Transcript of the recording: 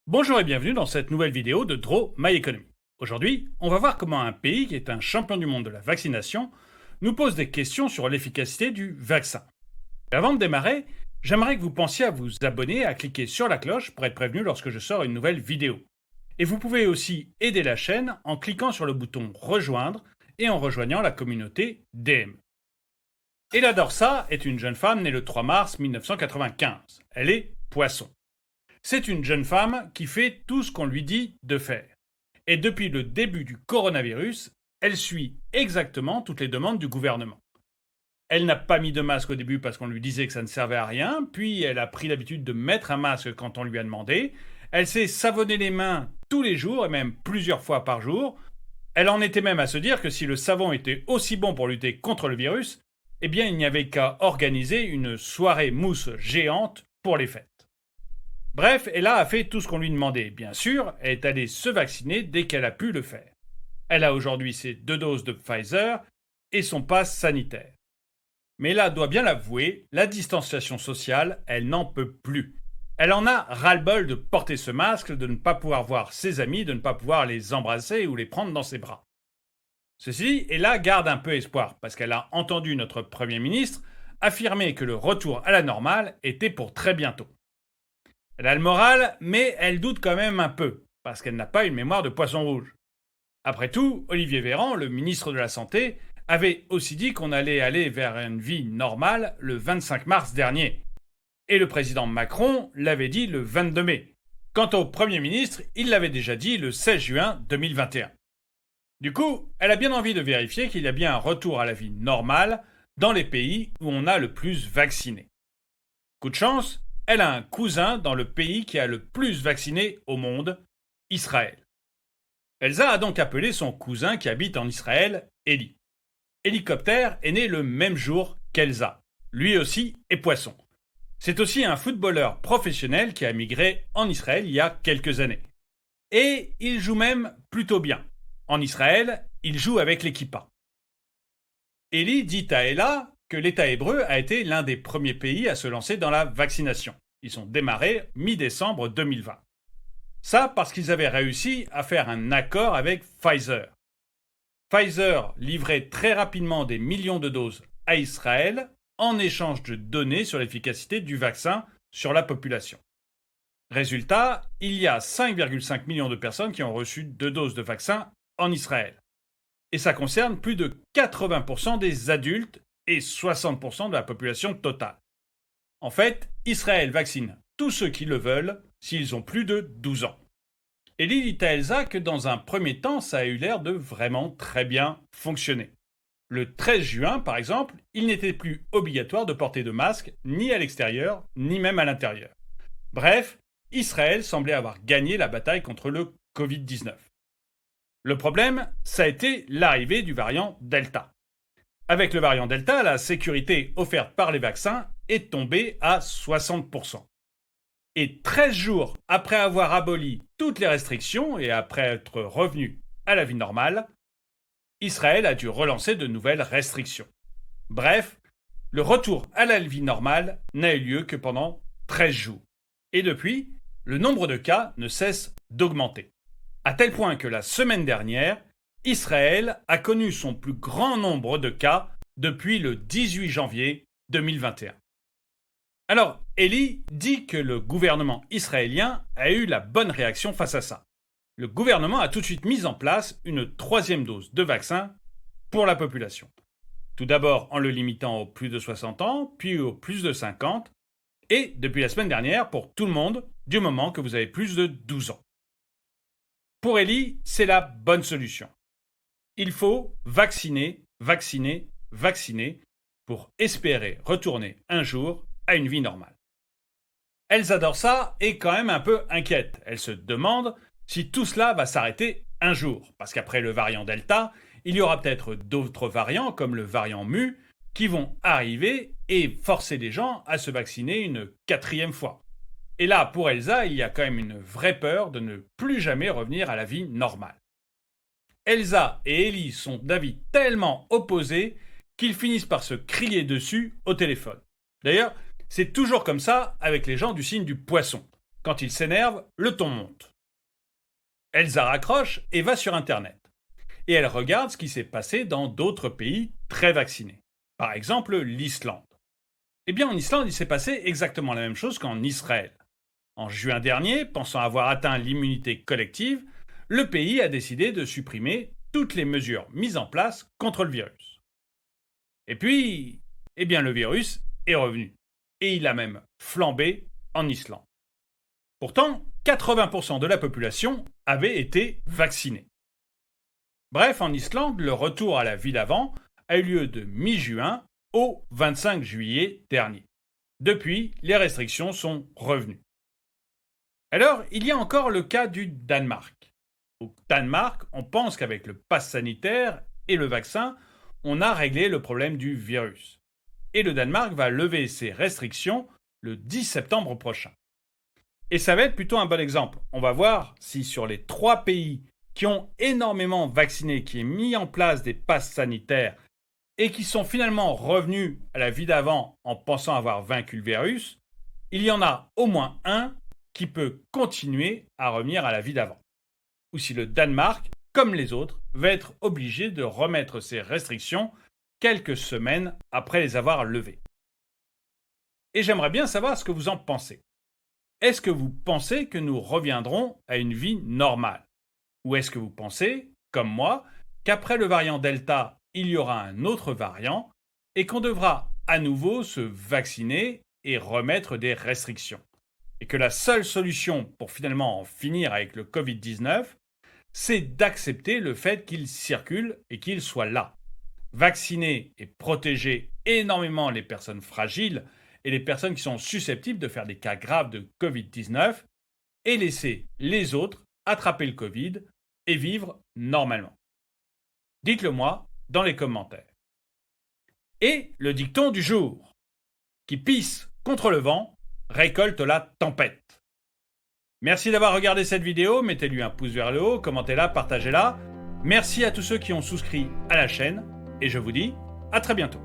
Bonjour et bienvenue dans cette nouvelle vidéo de Draw My Economy. Aujourd'hui, on va voir comment un pays qui est un champion du monde de la vaccination nous pose des questions sur l'efficacité du vaccin. Mais avant de démarrer, j'aimerais que vous pensiez à vous abonner et à cliquer sur la cloche pour être prévenu lorsque je sors une nouvelle vidéo. Et vous pouvez aussi aider la chaîne en cliquant sur le bouton Rejoindre et en rejoignant la communauté DM. Ella Dorsa est une jeune femme née le 3 mars 1995. Elle est poisson. C'est une jeune femme qui fait tout ce qu'on lui dit de faire. Et depuis le début du coronavirus, elle suit exactement toutes les demandes du gouvernement. Elle n'a pas mis de masque au début parce qu'on lui disait que ça ne servait à rien, puis elle a pris l'habitude de mettre un masque quand on lui a demandé. Elle s'est savonner les mains tous les jours et même plusieurs fois par jour. Elle en était même à se dire que si le savon était aussi bon pour lutter contre le virus, eh bien il n'y avait qu'à organiser une soirée mousse géante pour les fêtes. Bref, Ella a fait tout ce qu'on lui demandait. Bien sûr, elle est allée se vacciner dès qu'elle a pu le faire. Elle a aujourd'hui ses 2 doses de Pfizer et son pass sanitaire. Mais Ella doit bien l'avouer, la distanciation sociale, elle n'en peut plus. Elle en a ras-le-bol de porter ce masque, de ne pas pouvoir voir ses amis, de ne pas pouvoir les embrasser ou les prendre dans ses bras. Ceci dit, Ella garde un peu espoir, parce qu'elle a entendu notre Premier ministre affirmer que le retour à la normale était pour très bientôt. Elle a le moral, mais elle doute quand même un peu, parce qu'elle n'a pas une mémoire de poisson rouge. Après tout, Olivier Véran, le ministre de la Santé, avait aussi dit qu'on allait aller vers une vie normale le 25 mars dernier. Et le président Macron l'avait dit le 22 mai. Quant au Premier ministre, il l'avait déjà dit le 16 juin 2021. Du coup, elle a bien envie de vérifier qu'il y a bien un retour à la vie normale dans les pays où on a le plus vacciné. Coup de chance, elle a un cousin dans le pays qui a le plus vacciné au monde, Israël. Elsa a donc appelé son cousin qui habite en Israël, Eli. Hélicoptère est né le même jour qu'Elsa. Lui aussi est poisson. C'est aussi un footballeur professionnel qui a migré en Israël il y a quelques années. Et il joue même plutôt bien. En Israël, il joue avec l'équipa. Eli dit à Ella que l'État hébreu a été l'un des premiers pays à se lancer dans la vaccination. Ils ont démarré mi-décembre 2020. Ça parce qu'ils avaient réussi à faire un accord avec Pfizer. Pfizer livrait très rapidement des millions de doses à Israël en échange de données sur l'efficacité du vaccin sur la population. Résultat, il y a 5,5 millions de personnes qui ont reçu 2 doses de vaccin en Israël. Et ça concerne plus de 80% des adultes et 60% de la population totale. En fait, Israël vaccine tous ceux qui le veulent s'ils ont plus de 12 ans. Et dit à Elsa que dans un premier temps, ça a eu l'air de vraiment très bien fonctionner. Le 13 juin, par exemple, il n'était plus obligatoire de porter de masque ni à l'extérieur, ni même à l'intérieur. Bref, Israël semblait avoir gagné la bataille contre le Covid-19. Le problème, ça a été l'arrivée du variant Delta. Avec le variant Delta, la sécurité offerte par les vaccins est tombée à 60%. Et 13 jours après avoir aboli toutes les restrictions et après être revenu à la vie normale, Israël a dû relancer de nouvelles restrictions. Bref, le retour à la vie normale n'a eu lieu que pendant 13 jours. Et depuis, le nombre de cas ne cesse d'augmenter. À tel point que la semaine dernière, Israël a connu son plus grand nombre de cas depuis le 18 janvier 2021. Alors, Eli dit que le gouvernement israélien a eu la bonne réaction face à ça. Le gouvernement a tout de suite mis en place une 3e dose de vaccin pour la population. Tout d'abord en le limitant aux plus de 60 ans, puis aux plus de 50, et depuis la semaine dernière pour tout le monde, du moment que vous avez plus de 12 ans. Pour Eli, c'est la bonne solution. Il faut vacciner, vacciner, vacciner pour espérer retourner un jour à une vie normale. Elsa Dorsa est quand même un peu inquiète. Elle se demande si tout cela va s'arrêter un jour, parce qu'après le variant Delta, il y aura peut-être d'autres variants comme le variant Mu qui vont arriver et forcer les gens à se vacciner une 4e fois. Et là, pour Elsa, il y a quand même une vraie peur de ne plus jamais revenir à la vie normale. Elsa et Eli sont d'avis tellement opposés qu'ils finissent par se crier dessus au téléphone. D'ailleurs, c'est toujours comme ça avec les gens du signe du poisson. Quand il s'énerve, le ton monte. Elsa raccroche et va sur Internet. Et elle regarde ce qui s'est passé dans d'autres pays très vaccinés. Par exemple, l'Islande. Eh bien, en Islande, il s'est passé exactement la même chose qu'en Israël. En juin dernier, pensant avoir atteint l'immunité collective, le pays a décidé de supprimer toutes les mesures mises en place contre le virus. Et puis, eh bien, le virus est revenu. Et il a même flambé en Islande. Pourtant, 80% de la population avait été vaccinée. Bref, en Islande, le retour à la vie d'avant a eu lieu de mi-juin au 25 juillet dernier. Depuis, les restrictions sont revenues. Alors, il y a encore le cas du Danemark. Au Danemark, on pense qu'avec le pass sanitaire et le vaccin, on a réglé le problème du virus. Et le Danemark va lever ses restrictions le 10 septembre prochain. Et ça va être plutôt un bon exemple. On va voir si sur les 3 pays qui ont énormément vacciné, qui ont mis en place des passes sanitaires et qui sont finalement revenus à la vie d'avant en pensant avoir vaincu le virus, il y en a au moins un qui peut continuer à revenir à la vie d'avant. Ou si le Danemark, comme les autres, va être obligé de remettre ses restrictions quelques semaines après les avoir levées. Et j'aimerais bien savoir ce que vous en pensez. Est-ce que vous pensez que nous reviendrons à une vie normale? Ou est-ce que vous pensez, comme moi, qu'après le variant Delta, il y aura un autre variant et qu'on devra à nouveau se vacciner et remettre des restrictions? Et que la seule solution pour finalement en finir avec le Covid-19, c'est d'accepter le fait qu'il circule et qu'il soit là. Vacciner et protéger énormément les personnes fragiles et les personnes qui sont susceptibles de faire des cas graves de Covid-19 et laisser les autres attraper le Covid et vivre normalement. Dites-le moi dans les commentaires. Et le dicton du jour. Qui pisse contre le vent, récolte la tempête. Merci d'avoir regardé cette vidéo, mettez-lui un pouce vers le haut, commentez-la, partagez-la. Merci à tous ceux qui ont souscrit à la chaîne et je vous dis à très bientôt.